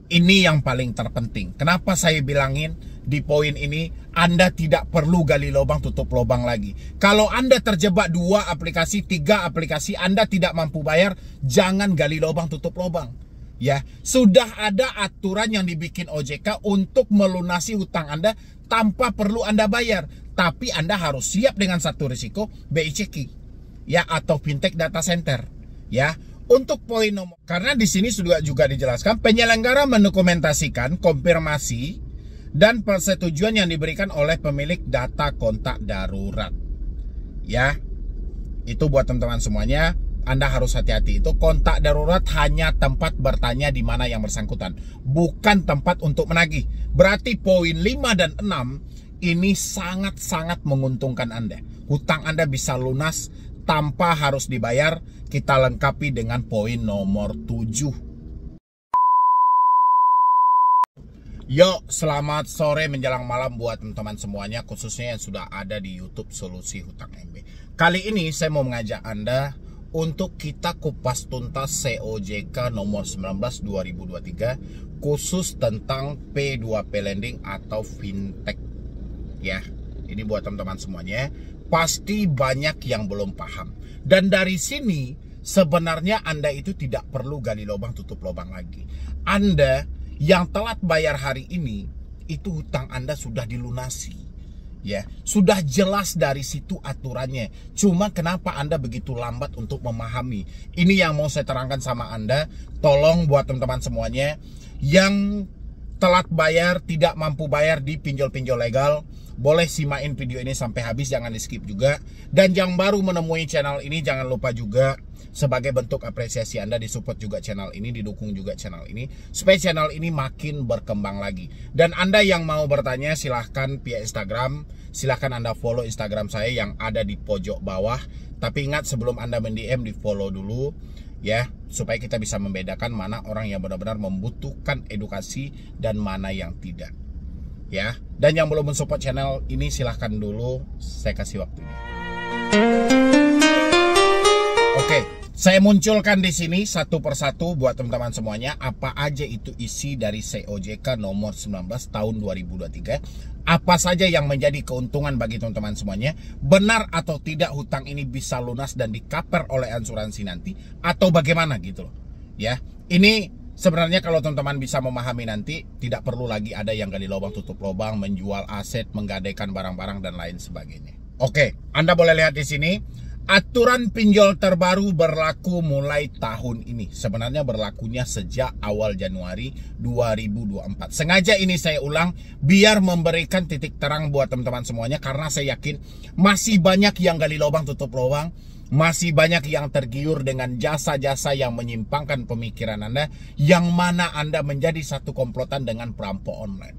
Ini yang paling terpenting. Kenapa saya bilangin di poin ini Anda tidak perlu gali lubang tutup lubang lagi. Kalau Anda terjebak 2 aplikasi, 3 aplikasi, Anda tidak mampu bayar, jangan gali lubang tutup lubang. Ya, sudah ada aturan yang dibikin OJK untuk melunasi hutang Anda tanpa perlu Anda bayar. Tapi Anda harus siap dengan satu risiko, BI Checking, ya, atau fintech data center, ya. Untuk poin nomor, karena di sini sudah juga dijelaskan penyelenggara mendokumentasikan konfirmasi dan persetujuan yang diberikan oleh pemilik data kontak darurat. Ya, itu buat teman-teman semuanya. Anda harus hati-hati. Itu kontak darurat hanya tempat bertanya di mana yang bersangkutan, bukan tempat untuk menagih. Berarti poin 5 dan 6 ini sangat-sangat menguntungkan Anda. Hutang Anda bisa lunas tanpa harus dibayar. Kita lengkapi dengan poin nomor 7. Yuk, selamat sore menjelang malam buat teman-teman semuanya, khususnya yang sudah ada di YouTube Solusi Hutang MB. Kali ini saya mau mengajak Anda untuk kita kupas tuntas COJK nomor 19 2023 khusus tentang P2P lending atau fintech. Ya, ini buat teman-teman semuanya. Pasti banyak yang belum paham. Dan dari sini sebenarnya Anda itu tidak perlu gali lubang tutup lubang lagi. Anda yang telat bayar hari ini, itu hutang Anda sudah dilunasi. Ya, sudah jelas dari situ aturannya. Cuma kenapa Anda begitu lambat untuk memahami? Ini yang mau saya terangkan sama Anda. Tolong buat teman-teman semuanya yang telat bayar, tidak mampu bayar di pinjol-pinjol legal, boleh simain video ini sampai habis, jangan di skip juga. Dan yang baru menemui channel ini, jangan lupa juga sebagai bentuk apresiasi Anda disupport juga channel ini, didukung juga channel ini, supaya channel ini makin berkembang lagi. Dan Anda yang mau bertanya silahkan via Instagram, silahkan Anda follow Instagram saya yang ada di pojok bawah. Tapi ingat, sebelum Anda mend-DM, di follow dulu ya, supaya kita bisa membedakan mana orang yang benar-benar membutuhkan edukasi dan mana yang tidak. Ya, dan yang belum mensupport channel ini silahkan dulu, saya kasih waktunya. Oke, saya munculkan di sini satu persatu buat teman-teman semuanya apa aja itu isi dari COJK nomor 19 tahun 2023. Apa saja yang menjadi keuntungan bagi teman-teman semuanya, benar atau tidak hutang ini bisa lunas dan di-cover oleh asuransi nanti, atau bagaimana gitu loh. Ya, ini sebenarnya kalau teman-teman bisa memahami nanti, tidak perlu lagi ada yang gali lubang tutup lubang, menjual aset, menggadaikan barang-barang dan lain sebagainya. Oke, Anda boleh lihat di sini. Aturan pinjol terbaru berlaku mulai tahun ini. Sebenarnya berlakunya sejak awal Januari 2024. Sengaja ini saya ulang biar memberikan titik terang buat teman-teman semuanya, karena saya yakin masih banyak yang gali lubang tutup lubang. Masih banyak yang tergiur dengan jasa-jasa yang menyimpangkan pemikiran Anda, yang mana Anda menjadi satu komplotan dengan perampok online.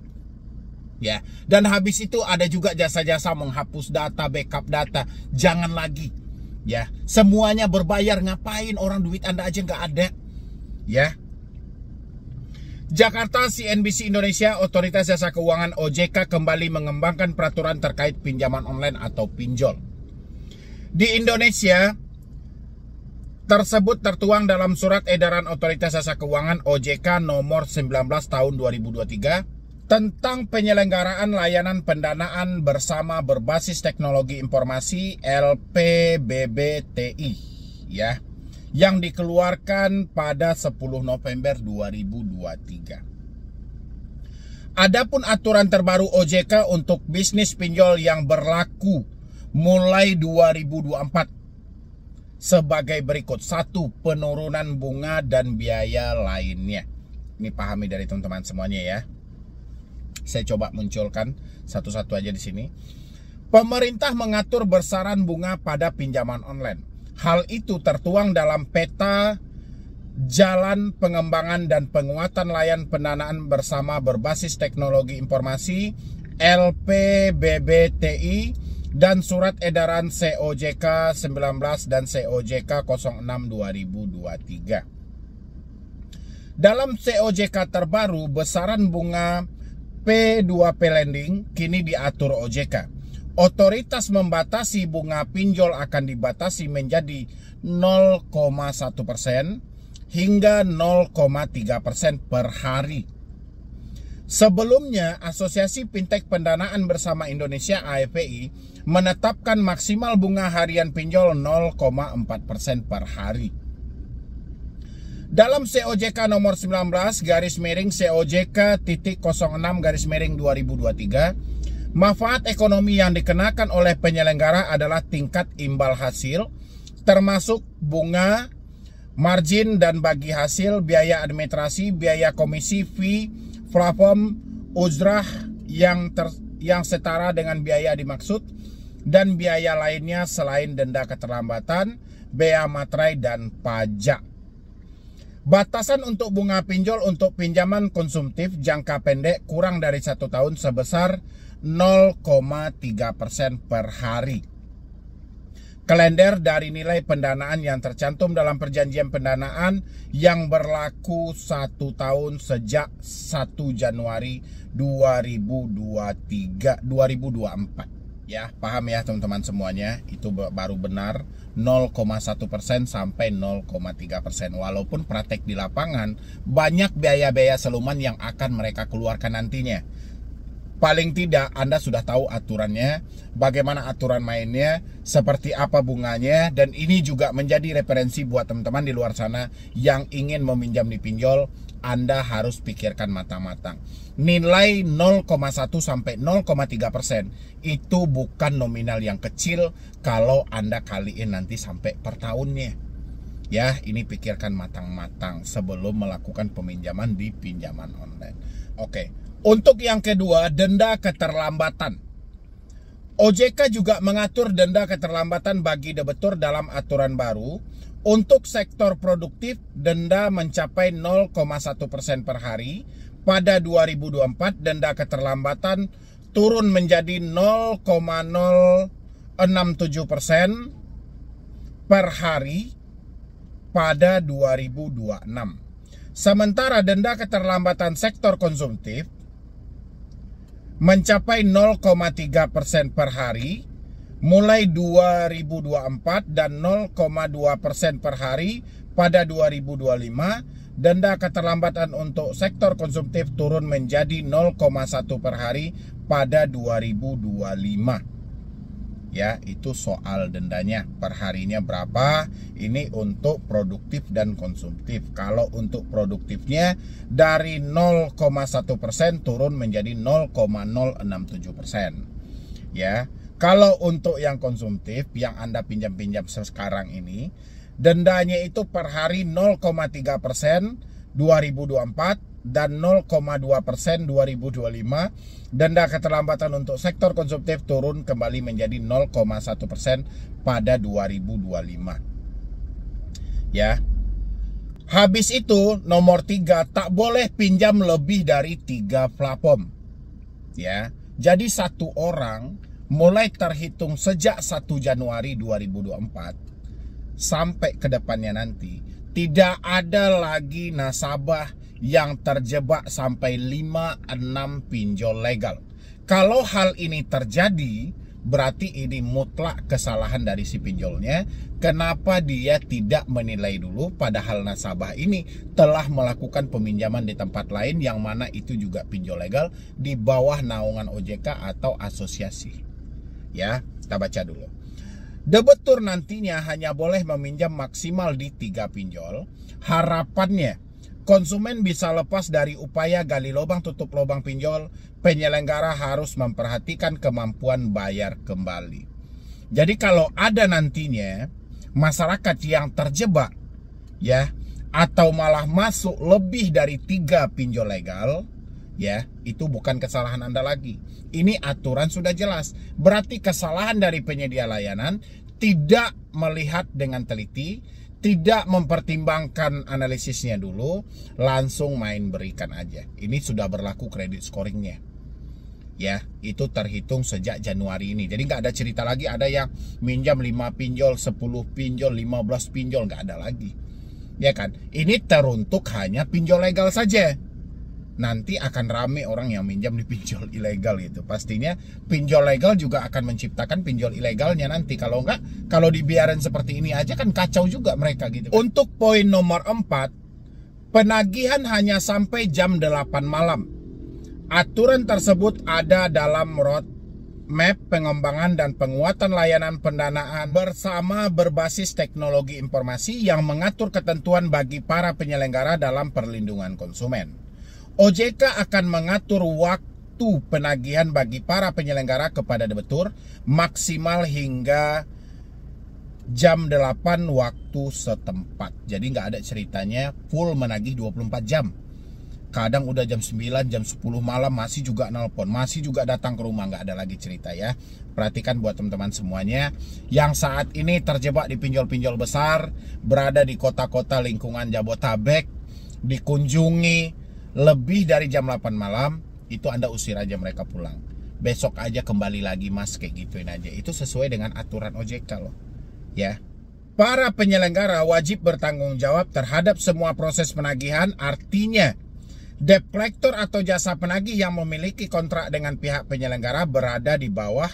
Ya, dan habis itu ada juga jasa-jasa menghapus data, backup data. Jangan lagi. Ya, semuanya berbayar, ngapain orang duit Anda aja nggak ada. Ya. Jakarta CNBC Indonesia, Otoritas Jasa Keuangan OJK kembali mengembangkan peraturan terkait pinjaman online atau pinjol. Di Indonesia, tersebut tertuang dalam Surat Edaran Otoritas Jasa Keuangan OJK nomor 19 tahun 2023 tentang penyelenggaraan layanan pendanaan bersama berbasis teknologi informasi LPBBTI, ya, yang dikeluarkan pada 10 November 2023. Adapun aturan terbaru OJK untuk bisnis pinjol yang berlaku mulai 2024 sebagai berikut. 1. Penurunan bunga dan biaya lainnya. Ini pahami dari teman-teman semuanya ya. Saya coba munculkan satu-satu aja di sini. Pemerintah mengatur besaran bunga pada pinjaman online. Hal itu tertuang dalam peta jalan pengembangan dan penguatan layanan pendanaan bersama berbasis teknologi informasi LPBBTI dan Surat Edaran COJK 19 dan COJK 06 2023. Dalam COJK terbaru, besaran bunga P2P lending kini diatur OJK. Otoritas membatasi bunga pinjol akan dibatasi menjadi 0,1% hingga 0,3% per hari Sebelumnya, Asosiasi Fintech Pendanaan Bersama Indonesia (AFPI) menetapkan maksimal bunga harian pinjol 0,4% per hari. Dalam COJK nomor 19/COJK.06/2023, manfaat ekonomi yang dikenakan oleh penyelenggara adalah tingkat imbal hasil, termasuk bunga, margin dan bagi hasil, biaya administrasi, biaya komisi, fee, platform, ujrah yang setara dengan biaya dimaksud, dan biaya lainnya selain denda keterlambatan, bea materai, dan pajak. Batasan untuk bunga pinjol untuk pinjaman konsumtif jangka pendek kurang dari 1 tahun sebesar 0,3% per hari. Kalender dari nilai pendanaan yang tercantum dalam perjanjian pendanaan yang berlaku 1 tahun sejak 1 Januari 2024. Ya, paham ya teman-teman semuanya, itu baru benar 0,1% sampai 0,3%. Walaupun praktek di lapangan banyak biaya-biaya seluman yang akan mereka keluarkan nantinya. Paling tidak Anda sudah tahu aturannya, bagaimana aturan mainnya, seperti apa bunganya, dan ini juga menjadi referensi buat teman-teman di luar sana yang ingin meminjam di pinjol. Anda harus pikirkan matang-matang. Nilai 0,1 sampai 0,3% itu bukan nominal yang kecil kalau Anda kaliin nanti sampai per tahunnya. Ya, ini pikirkan matang-matang sebelum melakukan peminjaman di pinjaman online. Oke. Untuk yang kedua, denda keterlambatan. OJK juga mengatur denda keterlambatan bagi debitur dalam aturan baru. Untuk sektor produktif, denda mencapai 0,1% per hari. Pada 2024, denda keterlambatan turun menjadi 0,067% per hari pada 2026. Sementara denda keterlambatan sektor konsumtif mencapai 0,3% per hari mulai 2024 dan 0,2% per hari pada 2025. Denda keterlambatan untuk sektor konsumtif turun menjadi 0,1 per hari pada 2025. Ya, itu soal dendanya per harinya berapa. Ini untuk produktif dan konsumtif. Kalau untuk produktifnya dari 0,1% turun menjadi 0,067%. Ya, kalau untuk yang konsumtif yang Anda pinjam-pinjam sekarang ini, dendanya itu per hari 0,3% 2024 dan 0,2% 2025. Denda keterlambatan untuk sektor konsumtif turun kembali menjadi 0,1% pada 2025. Ya. Habis itu nomor 3, tak boleh pinjam lebih dari 3 platform. Ya. Jadi satu orang mulai terhitung sejak 1 Januari 2024 sampai ke depannya nanti tidak ada lagi nasabah yang terjebak sampai 5-6 pinjol legal. Kalau hal ini terjadi, berarti ini mutlak kesalahan dari si pinjolnya. Kenapa dia tidak menilai dulu padahal nasabah ini telah melakukan peminjaman di tempat lain yang mana itu juga pinjol legal di bawah naungan OJK atau asosiasi. Ya, kita baca dulu. Debitur nantinya hanya boleh meminjam maksimal di 3 pinjol. Harapannya konsumen bisa lepas dari upaya gali lubang tutup lubang pinjol. Penyelenggara harus memperhatikan kemampuan bayar kembali. Jadi kalau ada nantinya masyarakat yang terjebak, ya, atau malah masuk lebih dari 3 pinjol legal, ya, itu bukan kesalahan Anda lagi. Ini aturan sudah jelas. Berarti kesalahan dari penyedia layanan tidak melihat dengan teliti, tidak mempertimbangkan analisisnya dulu, langsung main berikan aja. Ini sudah berlaku kredit scoringnya. Ya, itu terhitung sejak Januari ini. Jadi nggak ada cerita lagi ada yang minjam 5 pinjol, 10 pinjol, 15 pinjol, nggak ada lagi. Ya kan? Ini teruntuk hanya pinjol legal saja. Nanti akan rame orang yang minjam di pinjol ilegal gitu. Pastinya pinjol legal juga akan menciptakan pinjol ilegalnya nanti. Kalau enggak, kalau dibiarin seperti ini aja kan kacau juga mereka gitu. Untuk poin nomor 4, penagihan hanya sampai jam 8 malam. Aturan tersebut ada dalam roadmap pengembangan dan penguatan layanan pendanaan bersama berbasis teknologi informasi yang mengatur ketentuan bagi para penyelenggara dalam perlindungan konsumen. OJK akan mengatur waktu penagihan bagi para penyelenggara kepada debitur maksimal hingga jam 8 waktu setempat. Jadi nggak ada ceritanya full menagih 24 jam. Kadang udah jam 9, jam 10 malam masih juga nelpon, masih juga datang ke rumah, nggak ada lagi cerita ya. Perhatikan buat teman-teman semuanya yang saat ini terjebak di pinjol-pinjol besar, berada di kota-kota lingkungan Jabotabek, dikunjungi lebih dari jam 8 malam, itu Anda usir aja mereka pulang. Besok aja kembali lagi mas, kayak gituin aja. Itu sesuai dengan aturan OJK loh. Ya, para penyelenggara wajib bertanggung jawab terhadap semua proses penagihan. Artinya, debt collector atau jasa penagih yang memiliki kontrak dengan pihak penyelenggara berada di bawah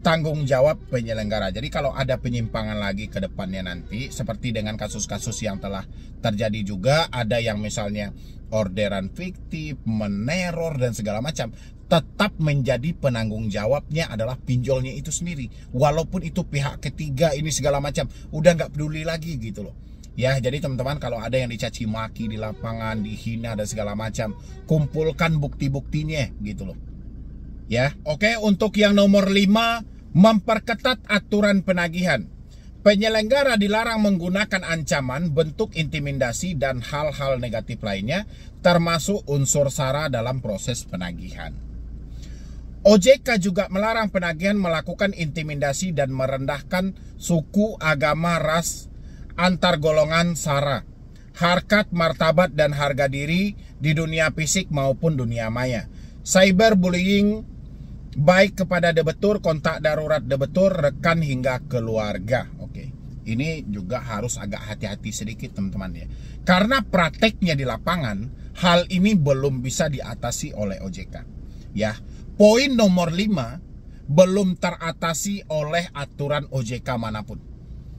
tanggung jawab penyelenggara. Jadi kalau ada penyimpangan lagi ke depannya nanti, seperti dengan kasus-kasus yang telah terjadi juga, ada yang misalnya orderan fiktif, meneror dan segala macam, tetap menjadi penanggung jawabnya adalah pinjolnya itu sendiri. Walaupun itu pihak ketiga ini segala macam, udah nggak peduli lagi gitu loh. Ya, jadi teman-teman kalau ada yang dicaci maki di lapangan, dihina dan segala macam, kumpulkan bukti-buktinya gitu loh. Ya, oke, untuk yang nomor 5, memperketat aturan penagihan. Penyelenggara dilarang menggunakan ancaman, bentuk intimidasi dan hal-hal negatif lainnya, termasuk unsur sara dalam proses penagihan. OJK juga melarang penagihan melakukan intimidasi dan merendahkan suku, agama, ras, antar golongan, sara, harkat, martabat, dan harga diri di dunia fisik maupun dunia maya. Cyberbullying baik kepada debitur, kontak darurat debitur, rekan hingga keluarga. Oke, ini juga harus agak hati-hati sedikit teman-teman ya. Karena prakteknya di lapangan, hal ini belum bisa diatasi oleh OJK. Ya, poin nomor 5 belum teratasi oleh aturan OJK manapun.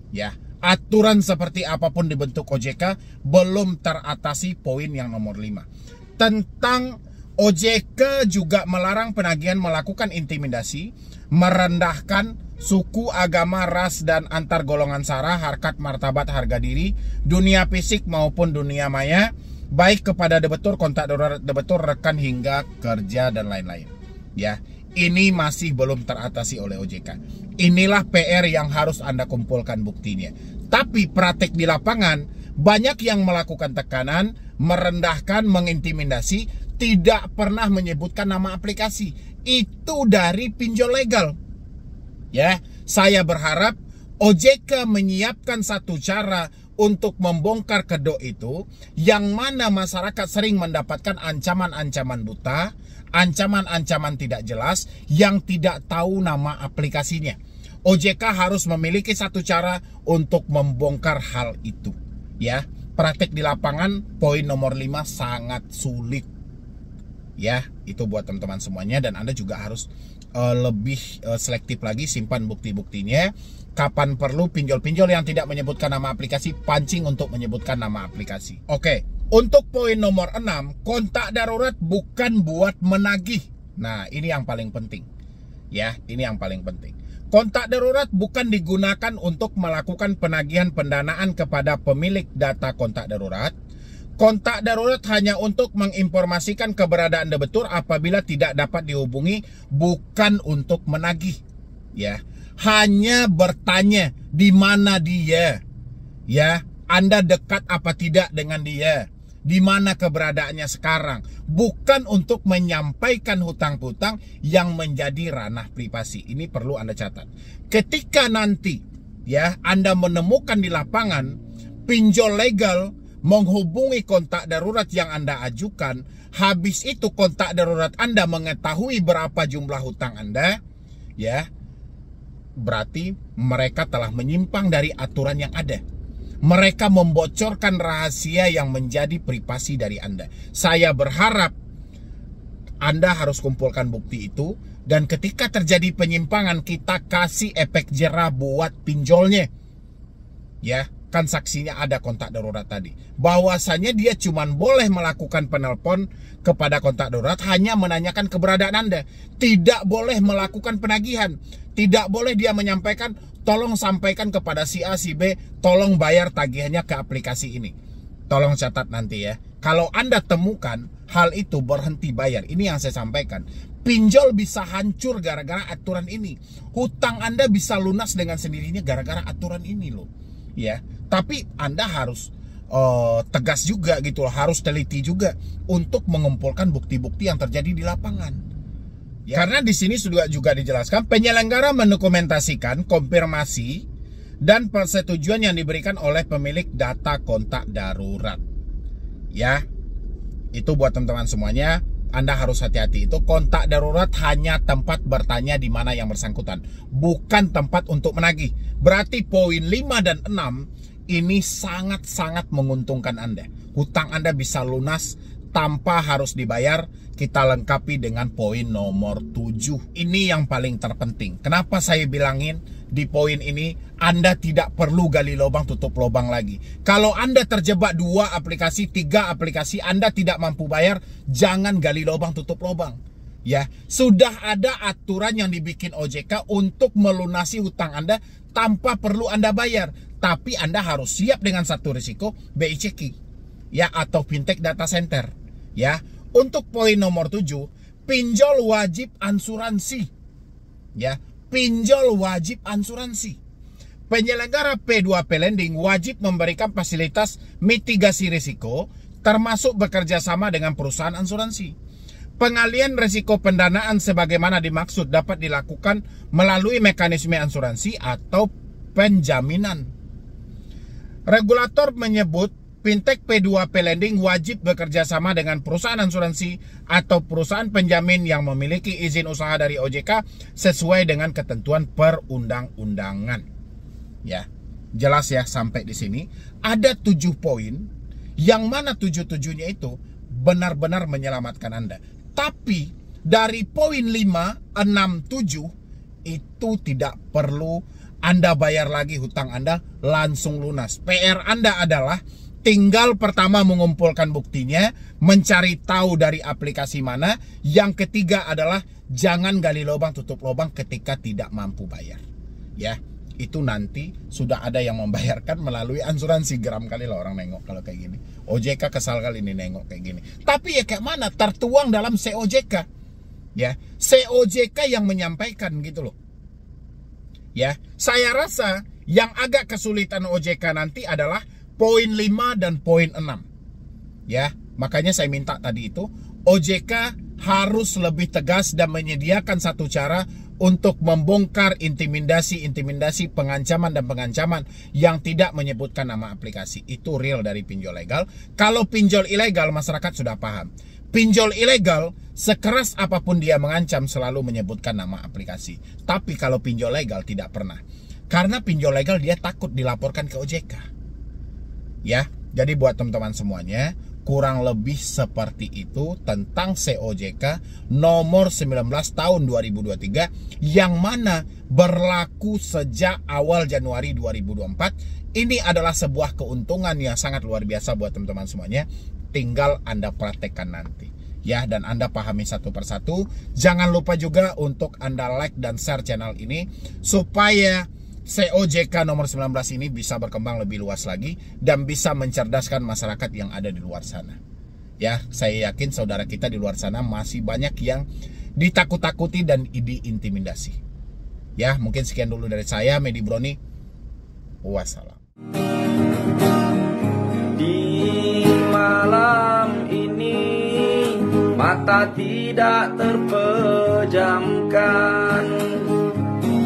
Ya, aturan seperti apapun dibentuk OJK belum teratasi poin yang nomor 5. Tentang OJK juga melarang penagihan melakukan intimidasi, merendahkan suku, agama, ras, dan antar golongan sara, harkat, martabat, harga diri, dunia fisik maupun dunia maya, baik kepada debitur, kontak darurat debitur, rekan hingga kerja dan lain-lain. Ya, ini masih belum teratasi oleh OJK. Inilah PR yang harus Anda kumpulkan buktinya. Tapi praktek di lapangan banyak yang melakukan tekanan, merendahkan, mengintimidasi, tidak pernah menyebutkan nama aplikasi. Itu dari pinjol legal. Ya, saya berharap OJK menyiapkan satu cara untuk membongkar kedok itu, yang mana masyarakat sering mendapatkan ancaman-ancaman buta, ancaman-ancaman tidak jelas, yang tidak tahu nama aplikasinya. OJK harus memiliki satu cara untuk membongkar hal itu. Ya, praktek di lapangan poin nomor 5 sangat sulit. Ya, itu buat teman-teman semuanya, dan Anda juga harus lebih selektif lagi simpan bukti-buktinya. Kapan perlu pinjol-pinjol yang tidak menyebutkan nama aplikasi, pancing untuk menyebutkan nama aplikasi. Oke, untuk poin nomor 6, kontak darurat bukan buat menagih. Nah, ini yang paling penting. Ya, ini yang paling penting. Kontak darurat bukan digunakan untuk melakukan penagihan pendanaan kepada pemilik data kontak darurat. Kontak darurat hanya untuk menginformasikan keberadaan debitur apabila tidak dapat dihubungi, bukan untuk menagih. Ya, hanya bertanya di mana dia. Ya, Anda dekat apa tidak dengan dia? Di mana keberadaannya sekarang? Bukan untuk menyampaikan hutang-hutang yang menjadi ranah privasi. Ini perlu Anda catat. Ketika nanti ya Anda menemukan di lapangan pinjol legal menghubungi kontak darurat yang Anda ajukan, habis itu kontak darurat Anda mengetahui berapa jumlah hutang Anda, ya, berarti mereka telah menyimpang dari aturan yang ada. Mereka membocorkan rahasia yang menjadi privasi dari Anda. Saya berharap Anda harus kumpulkan bukti itu, dan ketika terjadi penyimpangan, kita kasih efek jerah buat pinjolnya. Ya, kan saksinya ada kontak darurat tadi. Bahwasanya dia cuma boleh melakukan penelpon kepada kontak darurat hanya menanyakan keberadaan Anda. Tidak boleh melakukan penagihan. Tidak boleh dia menyampaikan, tolong sampaikan kepada si A, si B, tolong bayar tagihannya ke aplikasi ini. Tolong catat nanti ya. Kalau Anda temukan hal itu berhenti bayar, ini yang saya sampaikan. Pinjol bisa hancur gara-gara aturan ini. Hutang Anda bisa lunas dengan sendirinya gara-gara aturan ini loh. Ya, tapi Anda harus tegas juga gitu loh, harus teliti juga untuk mengumpulkan bukti-bukti yang terjadi di lapangan. Ya. Karena di sini juga dijelaskan penyelenggara mendokumentasikan konfirmasi dan persetujuan yang diberikan oleh pemilik data kontak darurat. Ya, itu buat teman-teman semuanya. Anda harus hati-hati, itu kontak darurat hanya tempat bertanya di mana yang bersangkutan, bukan tempat untuk menagih. Berarti poin 5 dan 6 ini sangat-sangat menguntungkan Anda. Hutang Anda bisa lunas tanpa harus dibayar. Kita lengkapi dengan poin nomor 7. Ini yang paling terpenting. Kenapa saya bilangin di poin ini Anda tidak perlu gali lubang tutup lubang lagi. Kalau Anda terjebak 2 aplikasi, 3 aplikasi, Anda tidak mampu bayar, jangan gali lubang tutup lubang. Ya, sudah ada aturan yang dibikin OJK untuk melunasi hutang Anda tanpa perlu Anda bayar. Tapi Anda harus siap dengan satu risiko, BI Checking, ya, atau fintech data center. Ya, untuk poin nomor 7, pinjol wajib asuransi. Ya, pinjol wajib asuransi. Penyelenggara P2P lending wajib memberikan fasilitas mitigasi risiko, termasuk bekerja sama dengan perusahaan asuransi. Pengalian risiko pendanaan sebagaimana dimaksud dapat dilakukan melalui mekanisme asuransi atau penjaminan. Regulator menyebut fintech P2P lending wajib bekerja sama dengan perusahaan asuransi atau perusahaan penjamin yang memiliki izin usaha dari OJK sesuai dengan ketentuan perundang-undangan. Ya, jelas ya sampai di sini. Ada 7 poin yang mana 7-7-nya itu benar-benar menyelamatkan Anda. Tapi dari poin 5, 6, 7 itu tidak perlu Anda bayar lagi hutang Anda, langsung lunas. PR Anda adalah tinggal pertama mengumpulkan buktinya, mencari tahu dari aplikasi mana. Yang ketiga adalah jangan gali lubang tutup lubang ketika tidak mampu bayar. Ya, itu nanti sudah ada yang membayarkan melalui asuransi. Geram kali lah orang nengok kalau kayak gini. OJK kesal kali ini nengok kayak gini. Tapi ya kayak mana? Tertuang dalam COJK. Ya, COJK yang menyampaikan gitu loh. Ya, saya rasa yang agak kesulitan OJK nanti adalah poin 5 dan poin 6. Ya, makanya saya minta tadi itu OJK harus lebih tegas dan menyediakan satu cara untuk membongkar intimidasi, pengancaman dan pengancaman yang tidak menyebutkan nama aplikasi. Itu real dari pinjol legal. Kalau pinjol ilegal masyarakat sudah paham. Pinjol ilegal sekeras apapun dia mengancam selalu menyebutkan nama aplikasi. Tapi kalau pinjol legal tidak pernah. Karena pinjol legal dia takut dilaporkan ke OJK. Ya, jadi buat teman-teman semuanya, kurang lebih seperti itu tentang COJK nomor 19 tahun 2023 yang mana berlaku sejak awal Januari 2024. Ini adalah sebuah keuntungan yang sangat luar biasa buat teman-teman semuanya. Tinggal Anda praktekkan nanti. Ya, dan Anda pahami satu persatu. Jangan lupa juga untuk Anda like dan share channel ini supaya COJK nomor 19 ini bisa berkembang lebih luas lagi dan bisa mencerdaskan masyarakat yang ada di luar sana. Ya, saya yakin saudara kita di luar sana masih banyak yang ditakut-takuti dan diintimidasi. Ya, mungkin sekian dulu dari saya, Medi Broni. Wassalam. Di malam ini mata tidak terpejamkan,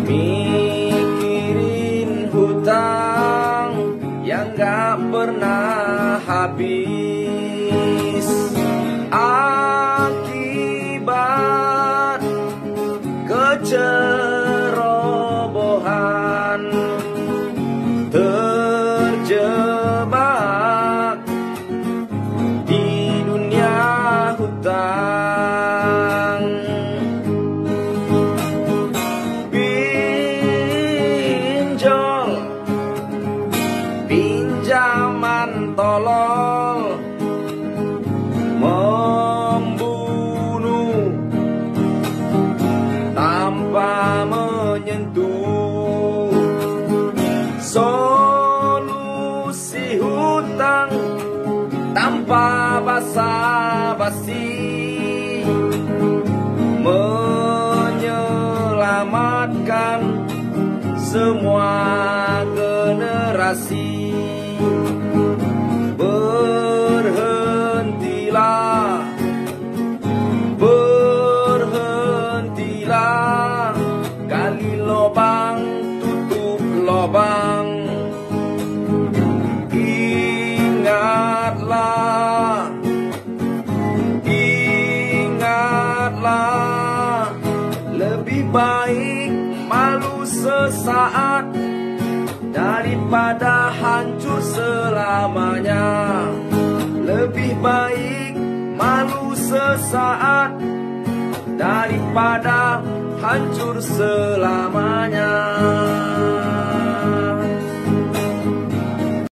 mikirin hutang yang gak pernah habis. Akibat kecerobohan terjebak di dunia hutang. Pinjol menyelamatkan semua generasi. Berhentilah, berhentilah, gali lubang, tutup lubang. Ingatlah, ingatlah, lebih baik malu sesaat daripada hancur selamanya. Lebih baik malu sesaat daripada hancur selamanya.